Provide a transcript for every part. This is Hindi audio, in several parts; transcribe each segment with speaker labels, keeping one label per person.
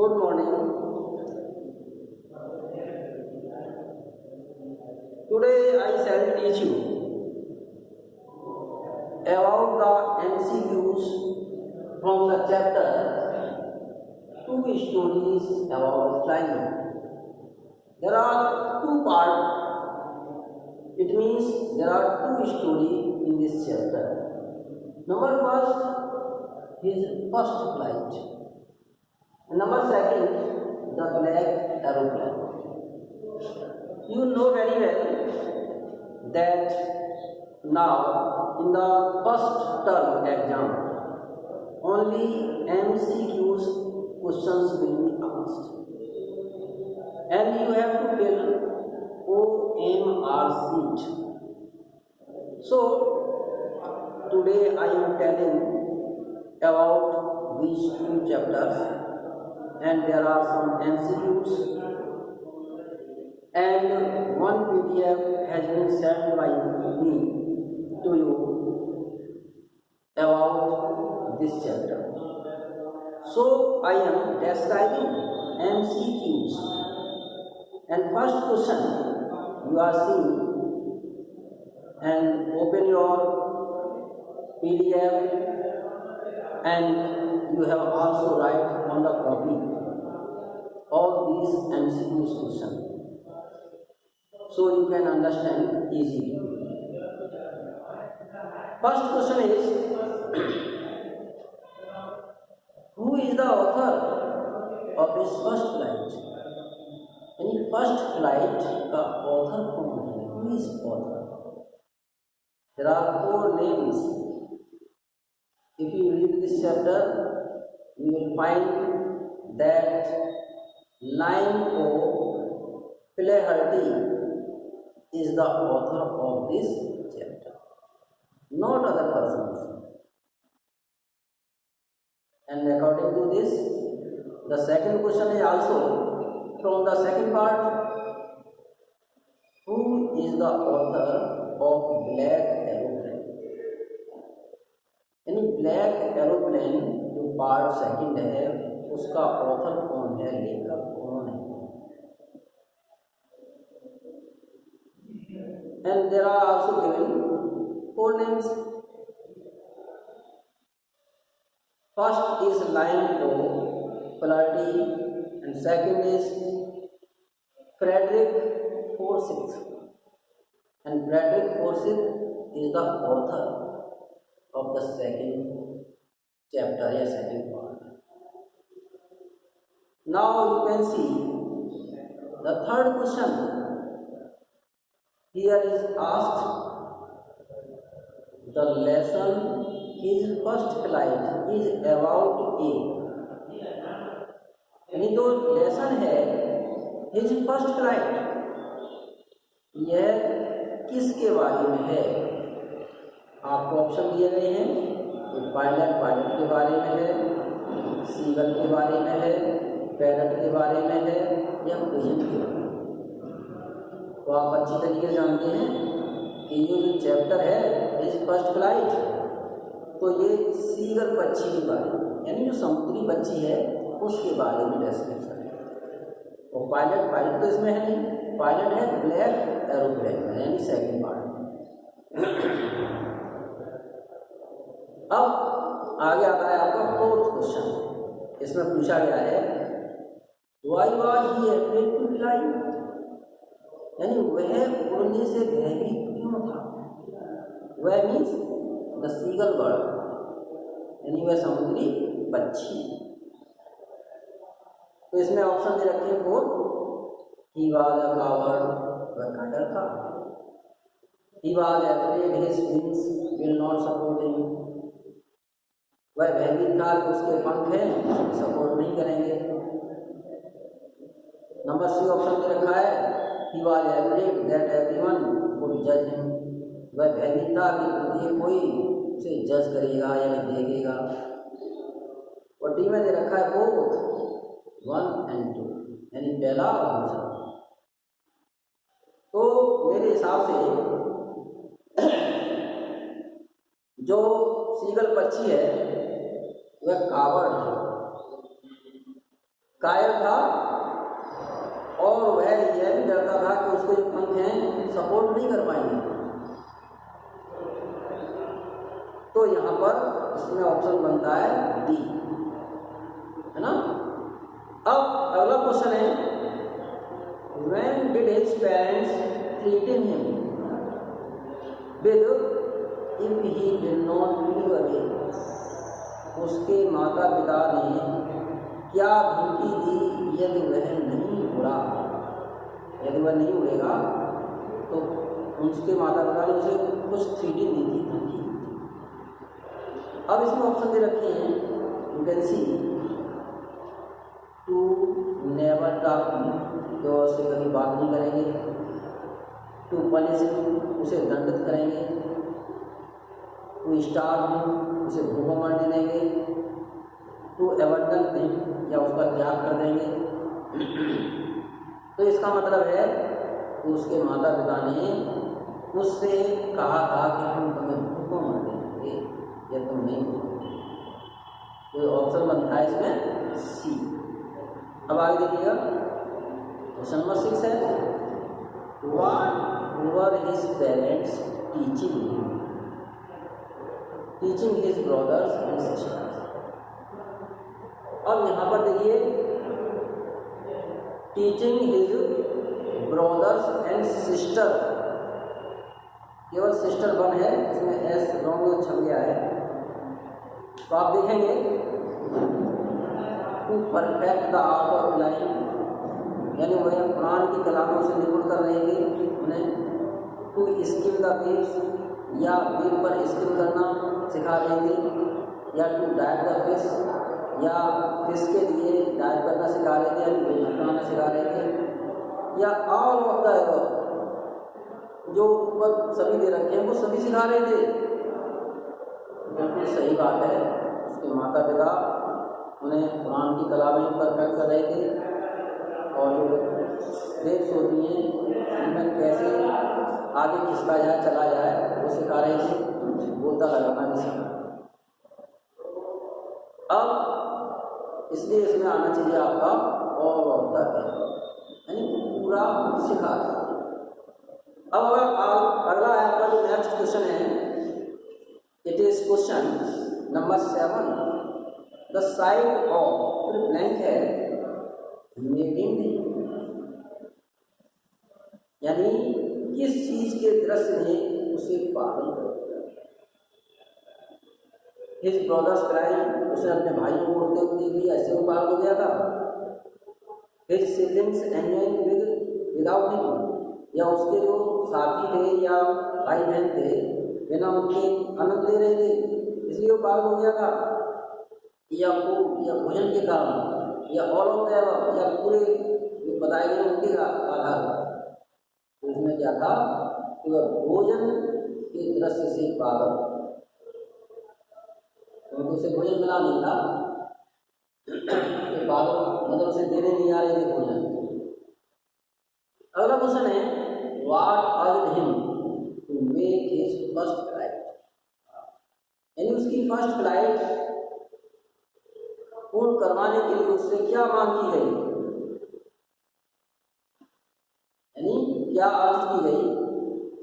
Speaker 1: Good morning. Today I shall teach you about the MCQs from the chapter Two Stories about Flying. There are two parts. It means there are two stories in this chapter. Number first, his first flight. Number second, the black aeroplane. You know very well that now in the first term exam only MCQs questions will be asked and you have to fill OMR sheet. So today I am telling about these two chapters and there are some MCQs and one PDF has been sent by me to you about this chapter. So I am describing MCQs and first question you are seeing and open your PDF and you have also write on the copy all these MCQs questions so you can understand easily. First question is who is the author of his first flight? In first flight the author who is author? There are four names. If you read this chapter, you will find that Lion O. Flaherty is the author of this chapter, not other persons. And according to this, the second question is also from the second part. Who is the author of Black Aeroplane? यानी ब्लैक एरोप्लेन जो पार्ट सेकंड है उसका ऑथर कौन है, लेखक कौन है? And there are also given four names. First is Lion O. Flaherty and second is Frederick Forsyth. And Frederick Forsyth is the author of the second chapter or second part. Now you can see the third question. Here is asked the lesson his first flight is about A. यानी जो लेसन है his first flight यह किसके बारे में है? आपको ऑप्शन दिए गए हैं कि पायलट के बारे में है, सीगल के बारे में है, पैरट के बारे में है या पिजन के बारे में। तो आप अच्छी तरीके से जानते हैं कि ये जो चैप्टर है इस फर्स्ट फ्लाइट, तो ये सीगल पक्षी के बारे में यानी जो समुद्री पक्षी है उसके बारे में डिस्कशन है। और पायलट तो इसमें है नहीं, पायलट है ब्लैक एरोप्लेन में यानी सेकंड पार्ट। अब आगे आता है आपका फोर्थ क्वेश्चन। इसमें पूछा गया है why was he afraid to fly, यानी वह उड़ने से भयभीत क्यों था? वह मीन्स द सीगल बर्ड यानी वह समुद्री पक्षी। तो इसमें ऑप्शन दे रखे हैं four. He was a coward, वह डर था। He was afraid his wings will not support him, वह भयभीत था कि उसके पंख हैं उसको सपोर्ट नहीं करेंगे। नंबर सी ऑप्शन दे रखा है he was afraid that everyone would जज हिम, वह भयभीत था कि ये कोई उसे जज करेगा या देखेगा। और डी में दे रखा है बोथ 1 and 2 यानी पहला और दूसरा। तो मेरे हिसाब से जो सीगल पक्षी है वह कावड़ है, कायर था और वह यह भी डरता था कि उसके जो पंख हैं सपोर्ट नहीं कर पाएंगे। तो यहाँ पर इसमें ऑप्शन बनता है डी, है ना। अब अगला क्वेश्चन है, when did his parents threaten him with if he did not move away? उसके माता पिता ने क्या धमकी दी यदि वह नहीं उड़ा, यदि वह नहीं उड़ेगा तो उसके माता पिता ने उसे कुछ थ्रेटन दी थी, धमकी दी थी। अब इसमें ऑप्शन दे रखे हैं, you can see, to never talk, तो उससे कभी बात नहीं करेंगे, टू पनिश, उसे दंडित करेंगे, टू स्टार्व, उसे भूखों मारने देंगे, टू एवर्टन थिंग, या उसका त्याग कर देंगे। तो इसका मतलब है कि उसके माता पिता ने उससे कहा था कि हम तुम्हें भूखों मार देंगे या तुम नहीं बोलोगे। तो ऑप्शन बनता है इसमें सी। अब आगे देखिएगा, क्वेश्चन नंबर 6 है, what were his parents teaching his brothers and sisters. अब यहाँ पर देखिए, teaching his brothers and sister, केवल सिस्टर वन है, इसमें एस रॉन्ग छप गया है। तो आप देखेंगे, to perfect the art of line, यानी वह कुरान की कलामों से निपुण कर रहेंगे उन्हें। टू स्किल द वेव्स, या वेव पर स्किल करना सिखा देंगे, या टू डाइव द फिश, या फिश के लिए डाइव करना सिखा रहे थे, या वेव बनाना सिखा रहे थे, या ऑल ऑफ द एबव, जो ऊपर सभी दे रखे हैं वो सभी सिखा रहे थे। बिल्कुल सही बात है, उसके माता पिता उन्हें कुरान की कलामें परफेक्ट कर रहे थे, और जो वेव्स होती हैं उनमें कैसे आगे खिसका जाए, चला जाए, वो सिखा रहे थे, गोता लगाना भी सिखा। अब इसलिए इसमें आना चाहिए आपका और होता है, यानी पूरा सिखा। अब अगला है आपका जो नेक्स्ट क्वेश्चन है, it is question number 7, the side of blank है मेकिंग, यानी किस चीज के दृश्य ने उसे पागल कर दिया। हिज ब्रदर्स क्राइम, उसने अपने भाइयों को उड़ते हुए देख लिया, इससे वो पागल हो गया था। His siblings enjoying without him, या उसके जो साथी थे या भाई बहन थे बिना उनके आनंद ले रहे थे, इसलिए वो पागल हो गया था। या फूड, या भोजन के कारण, या ऑल ऑफ द अबव, या पूरे जो बताए गए उनके आधार पर। तो उसमें क्या था कि वह भोजन के दृश्य से पागल, क्योंकि उसे भोजन मिला नहीं था, पागल मतलब उसे देने नहीं आ रहे थे भोजन। अगला क्वेश्चन है, what urged him to make his first flight, यानी उसकी फर्स्ट फ्लाइट पूर्ण करवाने के लिए उससे क्या मांग की गई, यानी क्या अर्ज की गई।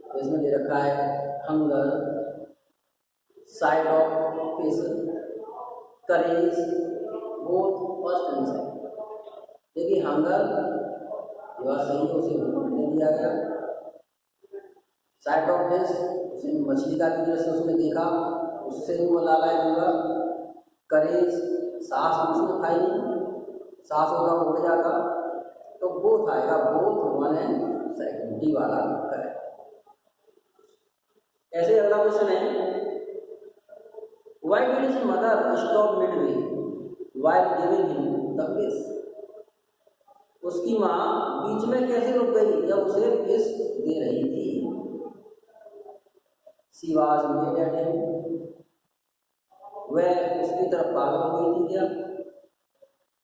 Speaker 1: तो इसमें दे रखा है hunger, side of fish, courage, both first and second. देखिए हंगर ये बात सही है, उसे भूख नहीं दिया गया। साइड ऑफ फिश, उसे मछली का भी दृश्य उसने देखा, उससे वो लालायित हुआ। करेज, सांस उसने खाई नहीं, सांस होगा उड़ जाता, तो बोथ आएगा, both one and second, D वाला करेक्ट। ऐसे अगला क्वेश्चन है, why did his mother stop Midway while giving him the fish, उसकी माँ बीच में कैसे रुक गई जब उसे फिश दे रही थी। She was mad at him, वह उसकी तरफ पागल हो गई थी क्या।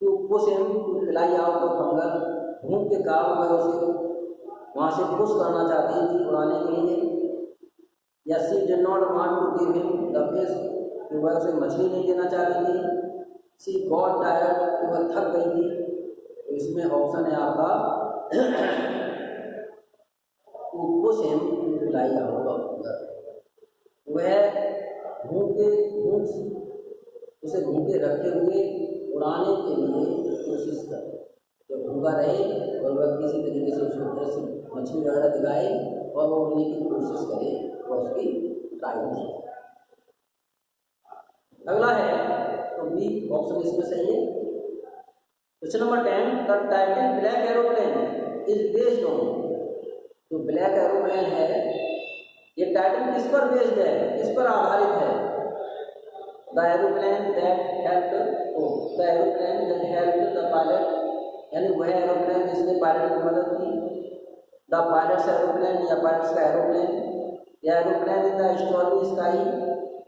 Speaker 1: To push him to fly out of hunger, भूख के कारण वह उसे वहाँ से पुश करना चाहती थी उड़ाने के लिए। या she did not want to give him the fish, कि वह उसे मछली नहीं देना चाहती थी। शी गॉट टायर्ड, कि वह थक गई थी। इसमें ऑप्शन है आपका push and fly out of the, वह उसे भूखे रखे हुए उड़ाने के लिए कोशिश करे। जब भूखा रहे और वह किसी तरीके से उसको जैसे मछली वगैरह दिखाए और वो उड़ने की कोशिश करे, वह उसकी ट्राई है। अगला है तो बी ऑप्शन इसमें सही है। Question number 10, the Titan black aeroplane is based on, जो ब्लैक एरोप्लेन है ये टाइटन किस पर बेस्ड है, किस पर आधारित है? The aeroplane that helped the pilot, यानी वह एरोप्लेन जिसने पायलट की मदद की। द पायलट्स एरोप्लेन या पायलट्स का एरोप्लेन, या aeroplane in the stormy sky,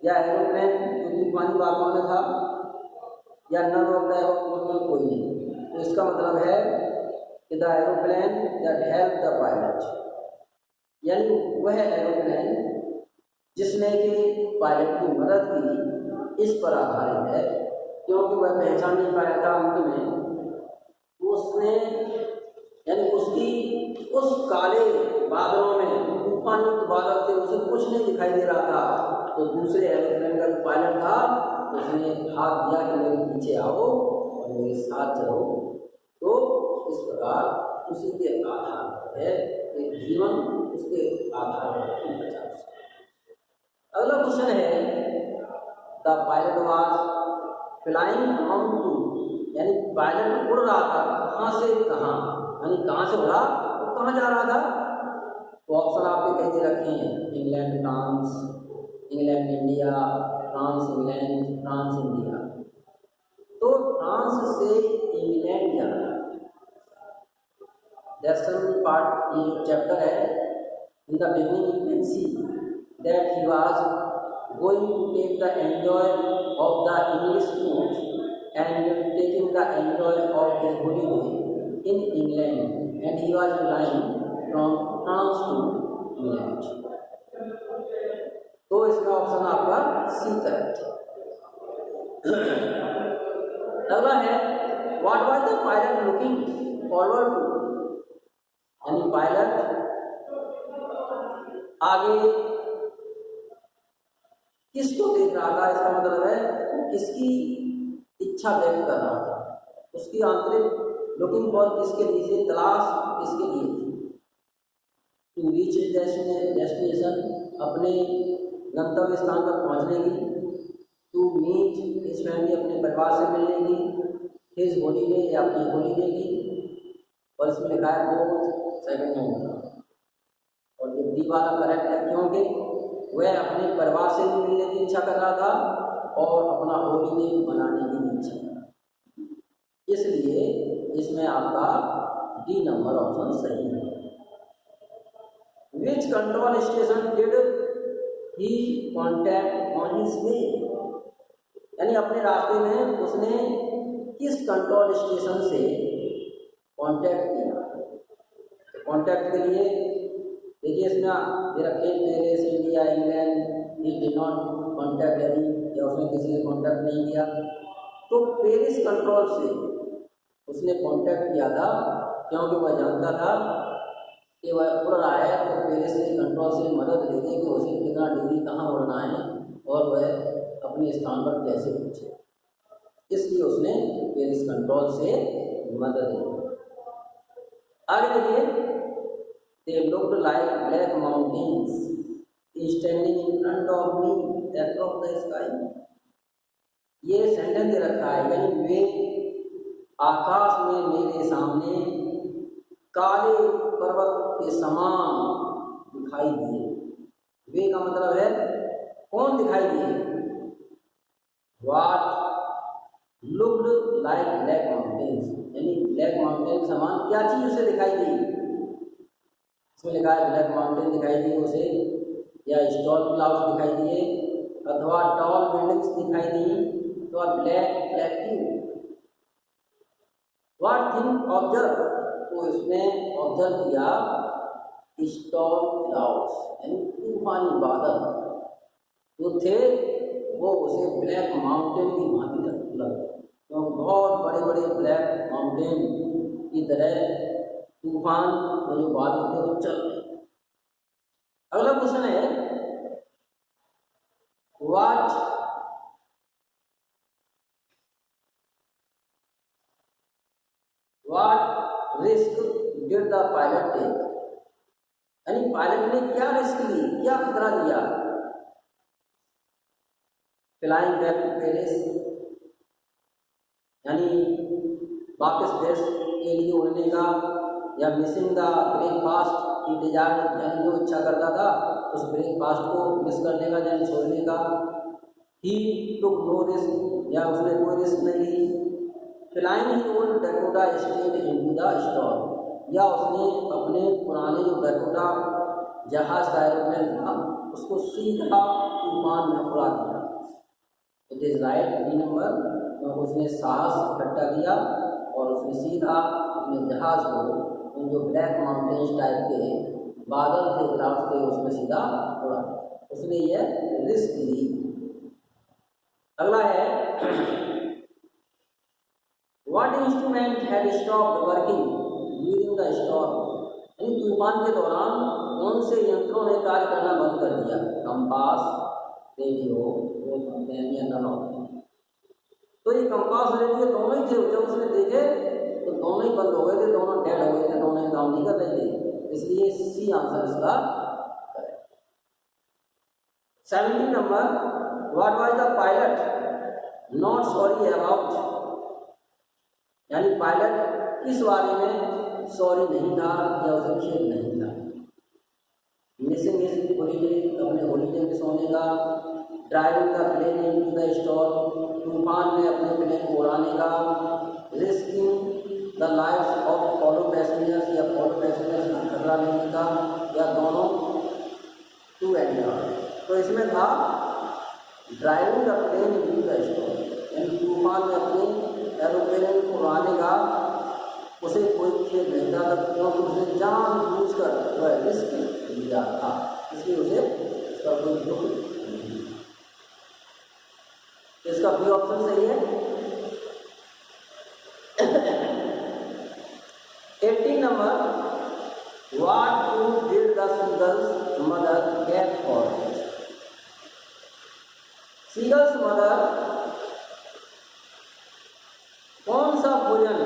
Speaker 1: या एरोप्लेन जो तूफानी वातावरण में था, या नन ऑफ द एरोप्लेन, कोई नहीं। तो इसका मतलब है कि the aeroplane that help the pilot, यानी वह एरोप्लेन जिसने कि पायलट की मदद की, इस पर आधारित है। क्योंकि वह पहचान नहीं पाया था अंत में, उसने यानी उसकी उस काले बादलों में, तूफानी बादल थे, उसे कुछ नहीं दिखाई दे रहा था। तो दूसरे एरोप्लेन का पायलट था, उसने हाथ दिया कि मेरे पीछे आओ और मेरे साथ चलो। तो इस प्रकार उसी के आधार पर है कि जीवन उसके आधार पर ही बचा। अगला क्वेश्चन है, the pilot was flying on to, यानी पायलट उड़ रहा था कहाँ से कहाँ, यानी कहाँ से उड़ा तो कहाँ जा रहा था? तो ऑप्शन आपके कई दे रखे हैं, England France, England India, France England, France India. तो फ्रांस से इंग्लैंड जा रहा है। लेसन पार्ट ये चैप्टर है, in the beginning you can see that he was going to take the enjoy of the English food and taking the enjoy of a holiday in England, and he was flying from France to England. तो इसमें ऑप्शन आपका सी करेक्ट है। अगला है, what was the pilot looking forward to, यानी पायलट आगे किसको देख रहा था? इसका मतलब है किसकी इच्छा व्यक्त कर रहा था, उसकी आंतरिक लुकिंग फॉर किसके लिए थी, तलाश किसके लिए थी? टू रीच डेस्टिनेशन, अपने गंतव्य स्थान पर पहुंचने की। टू मीट हिज फैमिली, अपने परिवार से मिलने की। हिज हॉलीडे, या अपनी हॉलीडे की। और इसमें लिखा है बोथ सेकंड होगा, और ये डी वाला करेक्ट है, क्योंकि वह अपने परिवार से भी मिलने की इच्छा कर रहा था और अपना हॉलीडे मनाने की इच्छा, इसलिए इसमें आपका डी नंबर ऑप्शन सही है। Which control station did he contact on his way, यानी अपने रास्ते में उसने किस कंट्रोल स्टेशन से कॉन्टैक्ट किया? कॉन्टैक्ट के लिए देखिए इसमें ये रखे Paris, India, England, he did not contact any, या उसने किसी से कॉन्टैक्ट नहीं किया। तो पेरिस कंट्रोल से उसने कॉन्टैक्ट किया था, क्योंकि वह जानता था कि वह उड़ रहा है, तो पेरिस से कंट्रोल से मदद लेके कि उसे कितना डिग्री कहाँ उड़ना है और वह अपने स्थान पर कैसे पहुँचे, इसलिए उसने पेरिस कंट्रोल से मदद ली। आगे देखिए, they looked like black mountains standing in front of me across the sky, ये सेंटेंस दे रखा है, यानी वे आकाश में मेरे सामने काले पर्वत के समान दिखाई दिए। वे का मतलब है कौन दिखाई दिए? What looked like black mountains, यानी ब्लैक माउंटेन के समान क्या चीज उसे दिखाई दी? इसमें लिखा है ब्लैक माउंटेन दिखाई दी उसे, या स्टॉर्म क्लाउड्स दिखाई दिए, अथवा टॉल बिल्डिंग्स दिखाई दी, अथवा black plateau. What thing observe, तो इसमें ऑब्जर्व किया स्टॉर्म क्लाउड्स, यानी तूफानी बादल जो थे वो उसे ब्लैक माउंटेन की भांति लगे, क्योंकि बहुत बड़े बड़े ब्लैक माउंटेन की तरह तूफान में जो बादल थे वो चल रहे। अगला क्वेश्चन है what risk did the pilot take, यानी पायलट ने क्या रिस्क ली, क्या खतरा लिया। फ्लाइंग बैक टू पेरिस, यानी वापस पेरिस के लिए उड़ने का, या मिसिंग द ब्रेकफास्ट की डिजायर, यानी जो इच्छा करता था उस ब्रेकफास्ट को मिस करने का, यानी छोड़ने का। ही टुक नो रिस्क, या उसने कोई रिस्क नहीं ली। Flying he old Dakota state into the storm, या उसने अपने पुराने जो डकोटा जहाज का एरोप्लेन था उसको सीधा तूफान में उड़ा दिया। It is right, B number. उसने साहस इकट्ठा किया और उसने सीधा अपने जहाज को उन जो ब्लैक माउंटेन्स टाइप के बादल थे क्लाउड्स के उसमें सीधा उड़ा, उसने ये रिस्क ली। अगला है what instrument had stopped working during the storm, यानी तूफान के दौरान कौन से यंत्रों ने कार्य करना बंद कर दिया। कंपास, रेडियो, या नन ऑफ। तो ये कंपास रेडियो दोनों ही थे, जब उसने देखे तो दोनों ही बंद हो गए थे, दोनों डेड हो गए थे, दोनों ही काम नहीं कर रहे थे, इसलिए सी आंसर इसका correct. 17 number what was the pilot not sorry about, यानी पायलट किस बारे में सॉरी नहीं था या उसे खेद नहीं था। मिसिंग हिज हॉलीडे, अपने हॉलीडे में सोने का। Driving the plane into the storm, तूफान में अपने प्लेन को उड़ाने का। Risking the life of follow passengers, या फॉलो पैसेंजर्स को खतरा लेने का, या दोनों टू एंड। तो इसमें था driving the plane into the storm, यानी तूफान में अपने एरोप्लेन को उड़ाने का उसे कोई खेद नहीं था, क्योंकि उसने जानबूझकर वह रिस्क लिया था, इसलिए उसे इसका कोई दुख नहीं। इसका बी ऑप्शन सही है। 18 number what food did the seagulls mother get for it, seagulls mother कौन सा भोजन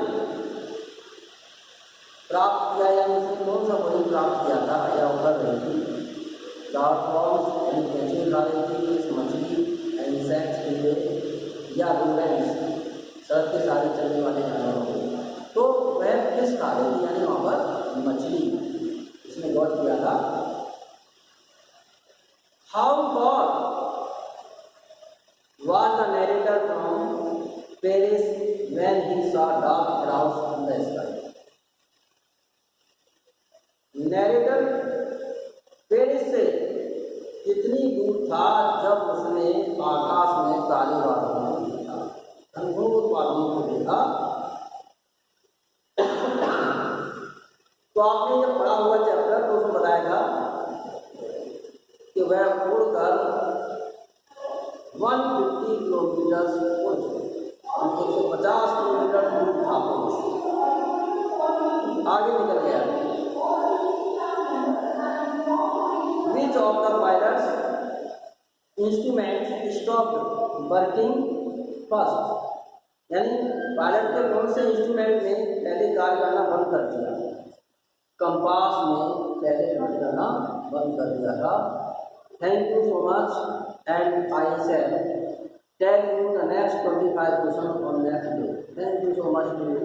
Speaker 1: प्राप्त किया, या उसने कौन सा भोजन प्राप्त किया था या कर रही थी। डार्क फॉर्म्स, यानी कैचुअल खा रही थी, मछली, इंसेक्ट्स, कीड़े, या रोडेंट्स, सड़क के सारे चलने वाले जानवर। तो वह किस खा रही थी, यानी वहाँ पर मछली, इसने गौर किया था। How for was the narrator from Paris when he saw dark clouds in the sky, narrator Paris से कितनी दूर था जब उसने आकाश में काले बादलों को देखा, घनघोर बादलों को देखा। तो आपने जब पढ़ा हुआ चैप्टर तो उसमें बताया था कि वह उड़कर 150 किलोमीटर उड़ चुके, 150 किलोमीटर दूर था पेरिस से, आगे निकल गया। Which of the pilots instruments stopped working first, यानी पायलट के कौन से इंस्ट्रूमेंट ने पहले कार्य करना बंद कर दिया। कंपास ने पहले कार्य करना बंद कर दिया था। Thank you so much and I shall tell you the next 25 question on next day. Thank you so much to you.